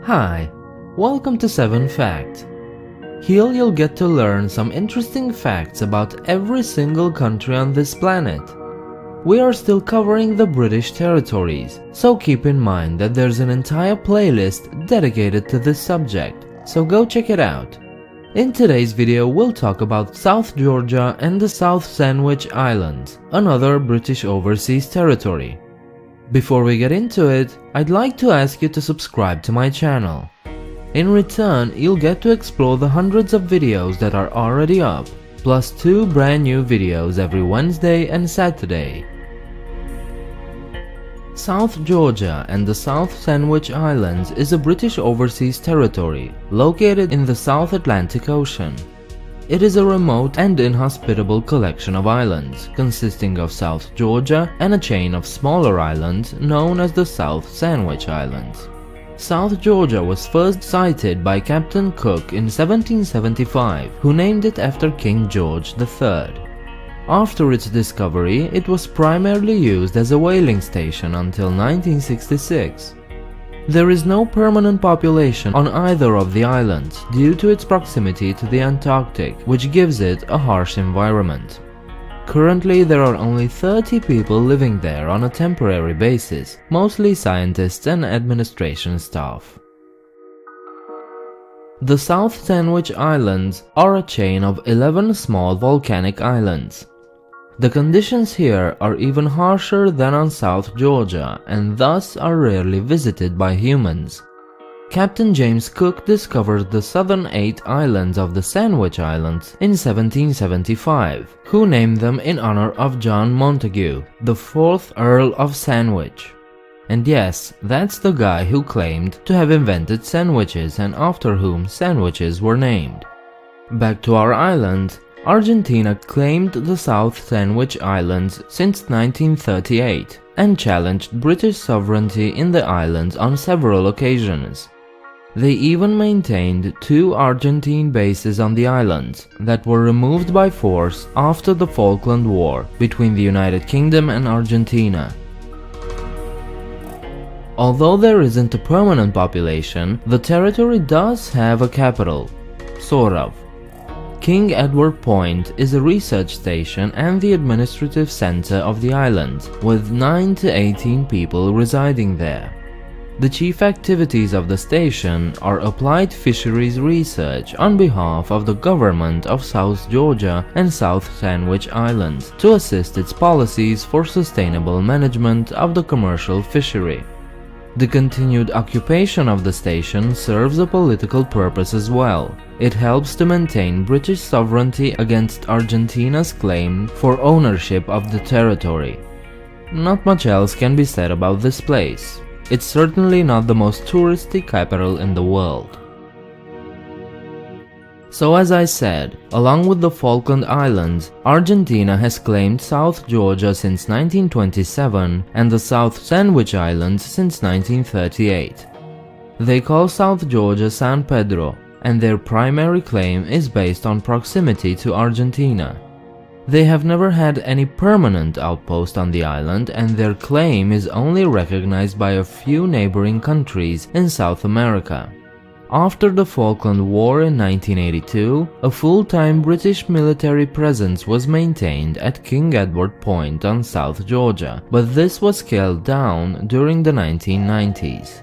Hi, welcome to 7 Fact. Here you'll get to learn some interesting facts about every single country on this planet. We are still covering the British territories, so keep in mind that there's an entire playlist dedicated to this subject, so go check it out. In today's video we'll talk about South Georgia and the South Sandwich Islands, another British overseas territory. Before we get into it, I'd like to ask you to subscribe to my channel. In return, you'll get to explore the hundreds of videos that are already up, plus 2 brand new videos every Wednesday and Saturday. South Georgia and the South Sandwich Islands is a British overseas territory located in the South Atlantic Ocean. It is a remote and inhospitable collection of islands, consisting of South Georgia and a chain of smaller islands known as the South Sandwich Islands. South Georgia was first sighted by Captain Cook in 1775, who named it after King George III. After its discovery, it was primarily used as a whaling station until 1966. There is no permanent population on either of the islands due to its proximity to the Antarctic, which gives it a harsh environment. Currently, there are only 30 people living there on a temporary basis, mostly scientists and administration staff. The South Sandwich Islands are a chain of 11 small volcanic islands. The conditions here are even harsher than on South Georgia and thus are rarely visited by humans. Captain James Cook discovered the southern 8 islands of the Sandwich Islands in 1775, who named them in honor of John Montagu, the 4th Earl of Sandwich. And yes, that's the guy who claimed to have invented sandwiches and after whom sandwiches were named. Back to our island. Argentina claimed the South Sandwich Islands since 1938 and challenged British sovereignty in the islands on several occasions. They even maintained 2 Argentine bases on the islands that were removed by force after the Falkland War between the United Kingdom and Argentina. Although there isn't a permanent population, the territory does have a capital, sort of. King Edward Point is a research station and the administrative center of the island, with 9 to 18 people residing there. The chief activities of the station are applied fisheries research on behalf of the government of South Georgia and South Sandwich Islands to assist its policies for sustainable management of the commercial fishery. The continued occupation of the station serves a political purpose as well. It helps to maintain British sovereignty against Argentina's claim for ownership of the territory. Not much else can be said about this place. It's certainly not the most touristy capital in the world. So as I said, along with the Falkland Islands, Argentina has claimed South Georgia since 1927 and the South Sandwich Islands since 1938. They call South Georgia San Pedro, and their primary claim is based on proximity to Argentina. They have never had any permanent outpost on the island and their claim is only recognized by a few neighboring countries in South America. After the Falkland War in 1982, a full-time British military presence was maintained at King Edward Point on South Georgia, but this was scaled down during the 1990s.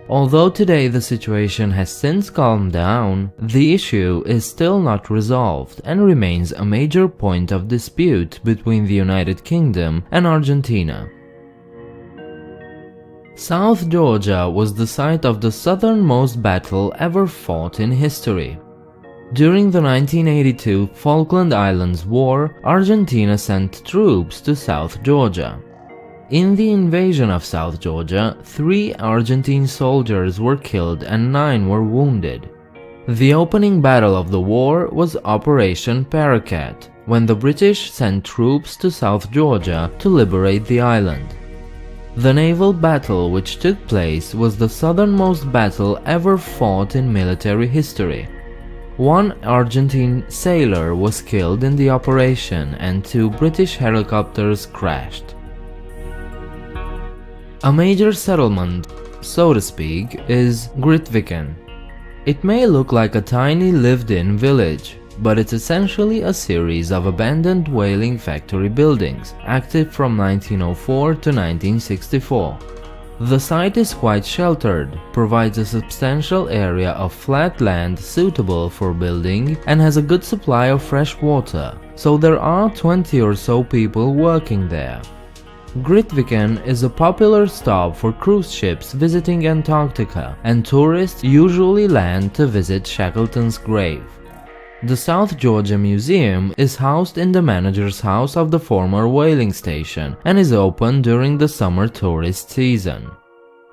Although today the situation has since calmed down, the issue is still not resolved and remains a major point of dispute between the United Kingdom and Argentina. South Georgia was the site of the southernmost battle ever fought in history. During the 1982 Falkland Islands War, Argentina sent troops to South Georgia. In the invasion of South Georgia, 3 Argentine soldiers were killed and 9 were wounded. The opening battle of the war was Operation Paraquet, when the British sent troops to South Georgia to liberate the island. The naval battle which took place was the southernmost battle ever fought in military history. One Argentine sailor was killed in the operation and 2 British helicopters crashed. A major settlement, so to speak, is Grytviken. It may look like a tiny lived-in village, but it's essentially a series of abandoned whaling factory buildings, active from 1904 to 1964. The site is quite sheltered, provides a substantial area of flat land suitable for building, and has a good supply of fresh water, so there are 20 or so people working there. Grytviken is a popular stop for cruise ships visiting Antarctica, and tourists usually land to visit Shackleton's grave. The South Georgia Museum is housed in the manager's house of the former whaling station and is open during the summer tourist season.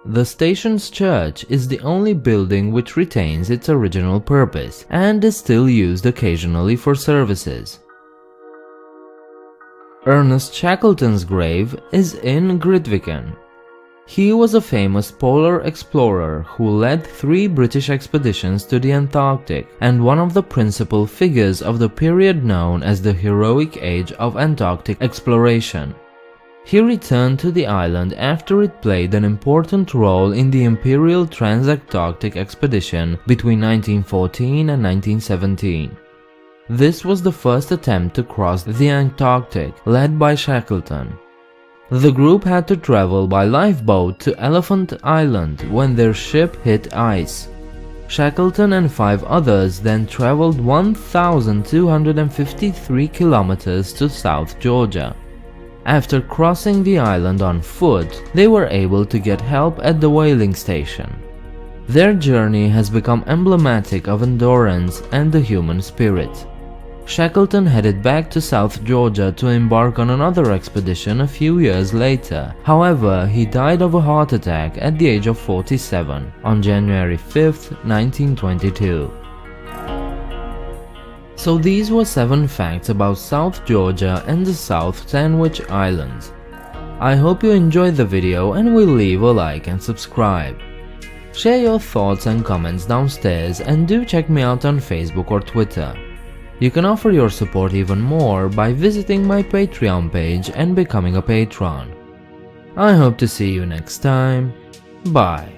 The station's church is the only building which retains its original purpose and is still used occasionally for services. Ernest Shackleton's grave is in Grytviken. He was a famous polar explorer who led 3 British expeditions to the Antarctic and one of the principal figures of the period known as the heroic age of Antarctic exploration. He returned to the island after it played an important role in the Imperial Transantarctic expedition between 1914 and 1917. This was the first attempt to cross the Antarctic, led by Shackleton. The group had to travel by lifeboat to Elephant Island when their ship hit ice. Shackleton and 5 others then traveled 1,253 kilometers to South Georgia. After crossing the island on foot, they were able to get help at the whaling station. Their journey has become emblematic of endurance and the human spirit. Shackleton headed back to South Georgia to embark on another expedition a few years later. However, he died of a heart attack at the age of 47 on January 5, 1922. So these were 7 facts about South Georgia and the South Sandwich Islands. I hope you enjoyed the video and will leave a like and subscribe. Share your thoughts and comments downstairs and do check me out on Facebook or Twitter. You can offer your support even more by visiting my Patreon page and becoming a patron. I hope to see you next time. Bye.